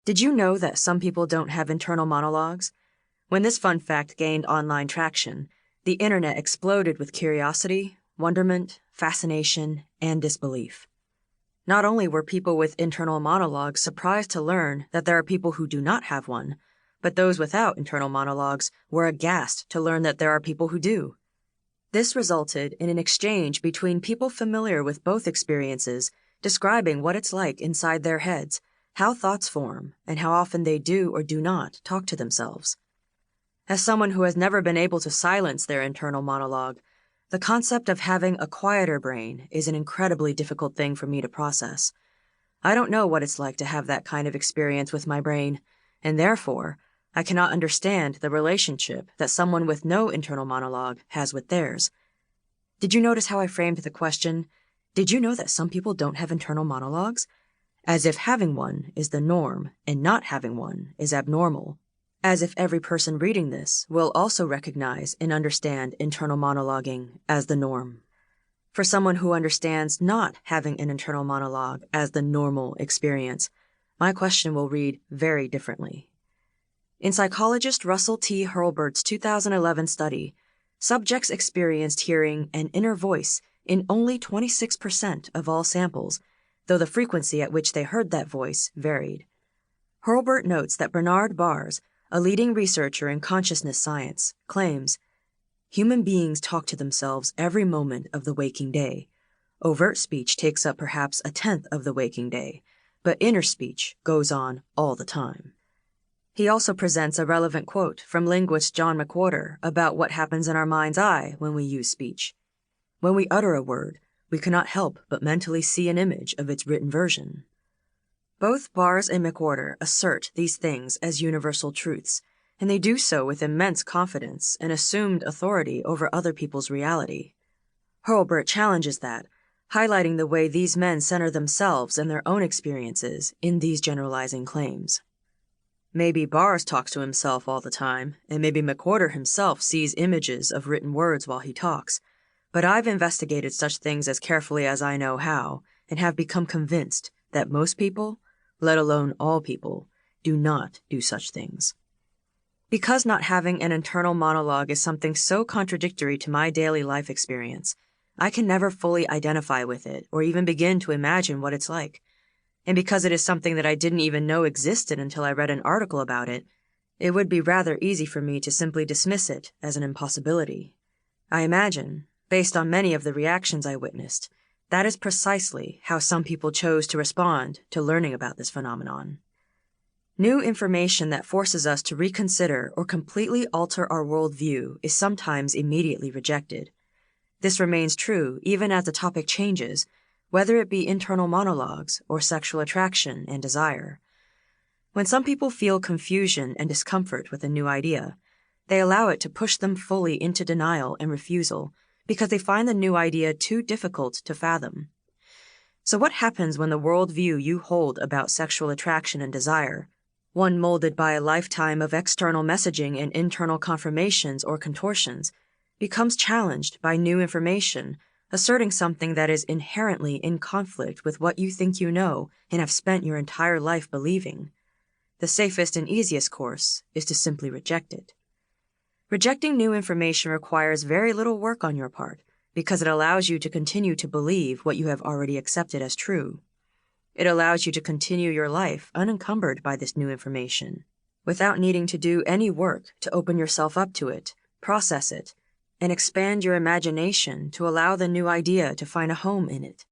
Did you know that some people don't have internal monologues? When this fun fact gained online traction, the internet exploded with curiosity, wonderment, fascination, and disbelief. Not only were people with internal monologues surprised to learn that there are people who do not have one, but those without internal monologues were aghast to learn that there are people who do. This resulted in an exchange between people familiar with both experiences, describing what it's like inside their heads, how thoughts form, and how often they do or do not talk to themselves. As someone who has never been able to silence their internal monologue, the concept of having a quieter brain is an incredibly difficult thing for me to process. I don't know what it's like to have that kind of experience with my brain, and therefore, I cannot understand the relationship that someone with no internal monologue has with theirs. Did you notice how I framed the question, did you know that some people don't have internal monologues? As if having one is the norm and not having one is abnormal. As if every person reading this will also recognize and understand internal monologuing as the norm. For someone who understands not having an internal monologue as the normal experience, my question will read very differently. In psychologist Russell T. Hurlburt's 2011 study, subjects experienced hearing an inner voice in only 26% of all samples, though the frequency at which they heard that voice varied. Hurlburt notes that Bernard Bars, a leading researcher in consciousness science, claims, human beings talk to themselves every moment of the waking day. Overt speech takes up perhaps a tenth of the waking day, but inner speech goes on all the time. He also presents a relevant quote from linguist John McWhorter about what happens in our mind's eye when we use speech. When we utter a word, we cannot help but mentally see an image of its written version. Both Bars and McWhorter assert these things as universal truths, and they do so with immense confidence and assumed authority over other people's reality. Hurlburt challenges that, highlighting the way these men center themselves and their own experiences in these generalizing claims. Maybe Bars talks to himself all the time, and maybe McWhorter himself sees images of written words while he talks, but I've investigated such things as carefully as I know how, and have become convinced that most people, let alone all people, do not do such things. Because not having an internal monologue is something so contradictory to my daily life experience, I can never fully identify with it or even begin to imagine what it's like. And because it is something that I didn't even know existed until I read an article about it, it would be rather easy for me to simply dismiss it as an impossibility. I imagine, based on many of the reactions I witnessed, that is precisely how some people chose to respond to learning about this phenomenon. New information that forces us to reconsider or completely alter our worldview is sometimes immediately rejected. This remains true even as the topic changes, whether it be internal monologues or sexual attraction and desire. When some people feel confusion and discomfort with a new idea, they allow it to push them fully into denial and refusal, because they find the new idea too difficult to fathom. So what happens when the worldview you hold about sexual attraction and desire, one molded by a lifetime of external messaging and internal confirmations or contortions, becomes challenged by new information, asserting something that is inherently in conflict with what you think you know and have spent your entire life believing? The safest and easiest course is to simply reject it. Rejecting new information requires very little work on your part, because it allows you to continue to believe what you have already accepted as true. It allows you to continue your life unencumbered by this new information, without needing to do any work to open yourself up to it, process it, and expand your imagination to allow the new idea to find a home in it.